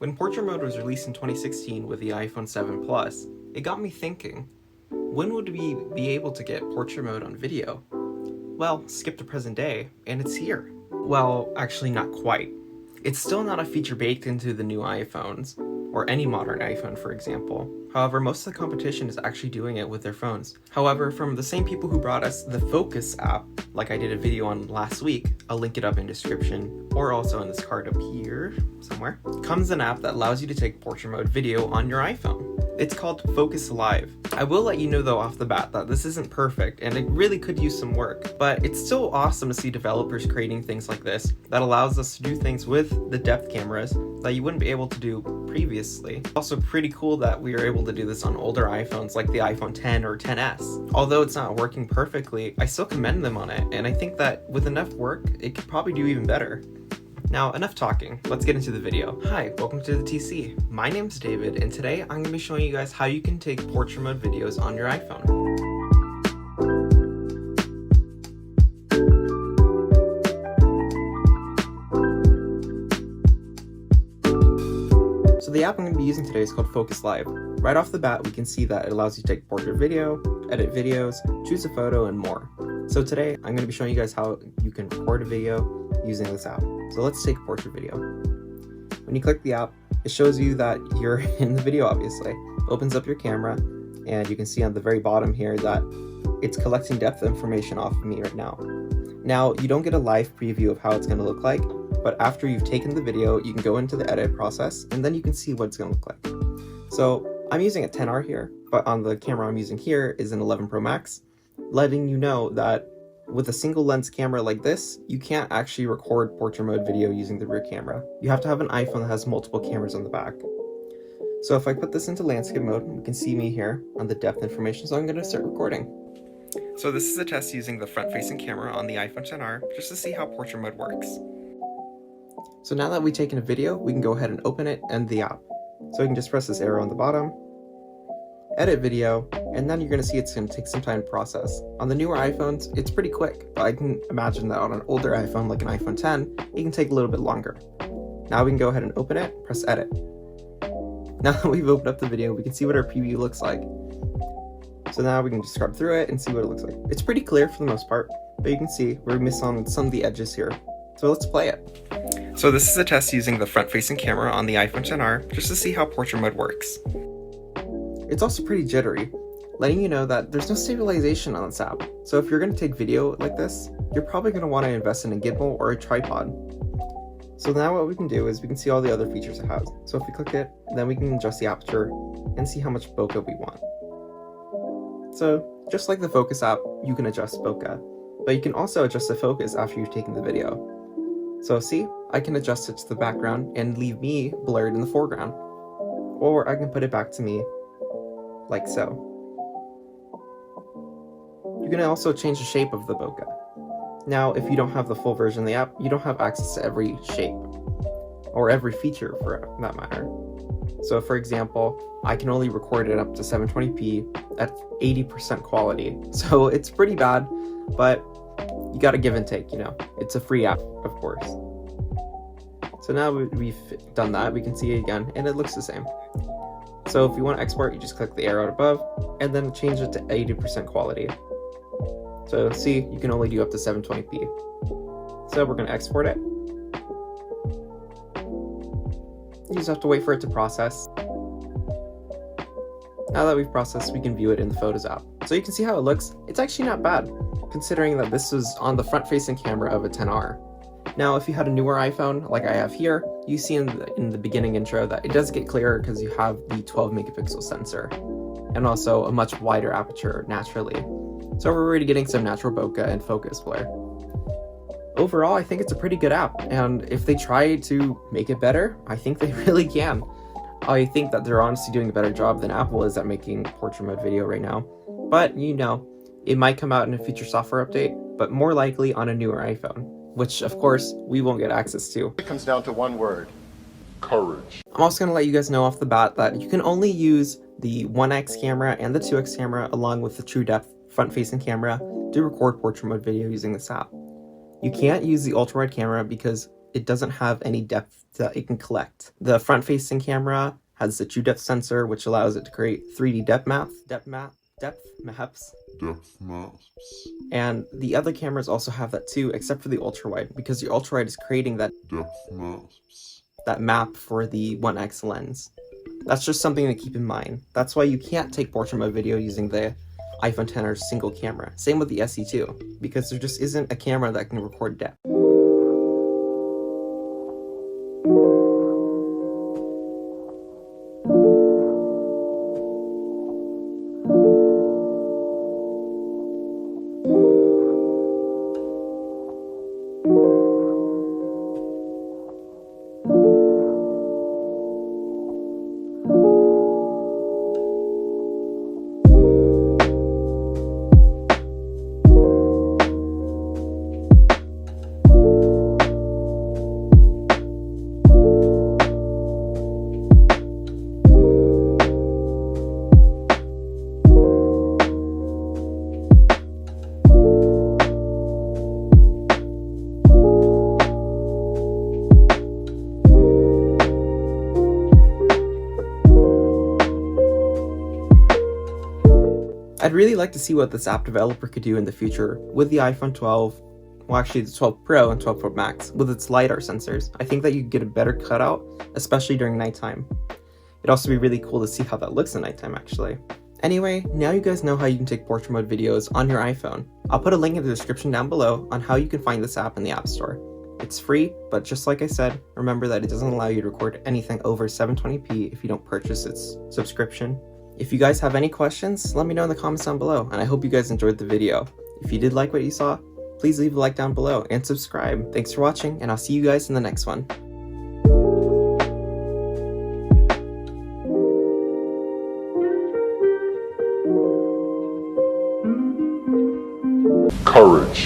When portrait mode was released in 2016 with the iPhone 7 Plus, it got me thinking, when would we be able to get portrait mode on video? Well, skip the present day, and it's here. Well, actually not quite. It's still not a feature baked into the new iPhones, or any modern iPhone for example. However, most of the competition is actually doing it with their phones. However, from the same people who brought us the Focus app, like I did a video on last week, I'll link it up in description, or also in this card up here, somewhere, comes an app that allows you to take portrait mode video on your iPhone. It's called Focus Live. I will let you know though off the bat that this isn't perfect and it really could use some work, but it's still awesome to see developers creating things like this that allows us to do things with the depth cameras that you wouldn't be able to do previously. Also pretty cool that we are able to do this on older iPhones like the iPhone 10 or 10s. Although it's not working perfectly, I still commend them on it, and I think that with enough work, it could probably do even better. Now, enough talking, let's get into the video. Hi, welcome to the TC. My name's David, and today I'm going to be showing you guys how you can take portrait mode videos on your iPhone. So the app I'm going to be using today is called Focus Live. Right off the bat, we can see that it allows you to take portrait video, edit videos, choose a photo, and more. So today, I'm going to be showing you guys how you can record a video using this app. So let's take a portrait video. When you click the app, it shows you that you're in the video, obviously. It opens up your camera, and you can see on the very bottom here that it's collecting depth information off of me right now. Now, you don't get a live preview of how it's going to look like, but after you've taken the video, you can go into the edit process, and then you can see what it's going to look like. So I'm using a 10R here, but on the camera I'm using here is an 11 Pro Max, letting you know that with a single lens camera like this, you can't actually record portrait mode video using the rear camera. You have to have an iPhone that has multiple cameras on the back. So if I put this into landscape mode, you can see me here on the depth information, so I'm going to start recording. So this is a test using the front-facing camera on the iPhone 10R, just to see how portrait mode works. So now that we've taken a video, we can go ahead and open it and the app. So you can just press this arrow on the bottom, edit video, and then you're going to see it's going to take some time to process. On the newer iPhones, it's pretty quick, but I can imagine that on an older iPhone like an iPhone 10, it can take a little bit longer. Now we can go ahead and open it, press edit. Now that we've opened up the video, we can see what our preview looks like. So now we can just scrub through it and see what it looks like. It's pretty clear for the most part, but you can see we're missing on some of the edges here. So let's play it. So this is a test using the front-facing camera on the iPhone 10R, just to see how portrait mode works. It's also pretty jittery, letting you know that there's no stabilization on this app. So if you're going to take video like this, you're probably going to want to invest in a gimbal or a tripod. So now what we can do is we can see all the other features it has. So if we click it, then we can adjust the aperture and see how much bokeh we want. So just like the Focus app, you can adjust bokeh, but you can also adjust the focus after you've taken the video. So see, I can adjust it to the background and leave me blurred in the foreground. Or I can put it back to me like so. You can also change the shape of the bokeh. Now, if you don't have the full version of the app, you don't have access to every shape, or every feature for that matter. So for example, I can only record it up to 720p at 80% quality. So it's pretty bad, but you gotta give and take, you know. It's a free app, of course. So now we've done that, we can see it again, and it looks the same. So if you want to export, you just click the arrow above, and then change it to 80% quality. So see, you can only do up to 720p. So we're going to export it. You just have to wait for it to process. Now that we've processed, we can view it in the Photos app. So you can see how it looks. It's actually not bad, considering that this was on the front-facing camera of a 10R. Now, if you had a newer iPhone, like I have here, you see in the beginning intro that it does get clearer because you have the 12 megapixel sensor, and also a much wider aperture naturally. So we're already getting some natural bokeh and focus blur. Overall, I think it's a pretty good app, and if they try to make it better, I think they really can. I think that they're honestly doing a better job than Apple is at making portrait mode video right now. But, you know, it might come out in a future software update, but more likely on a newer iPhone, which, of course, we won't get access to. It comes down to one word: courage. I'm also going to let you guys know off the bat that you can only use the 1x camera and the 2x camera along with the true depth front-facing camera to record portrait mode video using this app. You can't use the ultra-wide camera because it doesn't have any depth that it can collect. The front-facing camera has the true depth sensor, which allows it to create 3D depth maps. And the other cameras also have that too, except for the ultra-wide, because the ultra-wide is creating that map for the 1x lens. That's just something to keep in mind. That's why you can't take portrait mode video using the iPhone XR single camera. Same with the SE2, because there just isn't a camera that can record depth. I'd really like to see what this app developer could do in the future with the iPhone 12, well actually the 12 Pro and 12 Pro Max, with its LiDAR sensors. I think that you could get a better cutout, especially during nighttime. It'd also be really cool to see how that looks at nighttime actually. Anyway, now you guys know how you can take portrait mode videos on your iPhone. I'll put a link in the description down below on how you can find this app in the App Store. It's free, but just like I said, remember that it doesn't allow you to record anything over 720p if you don't purchase its subscription. If you guys have any questions, let me know in the comments down below, and I hope you guys enjoyed the video. If you did like what you saw, please leave a like down below and subscribe. Thanks for watching, and I'll see you guys in the next one. Courage.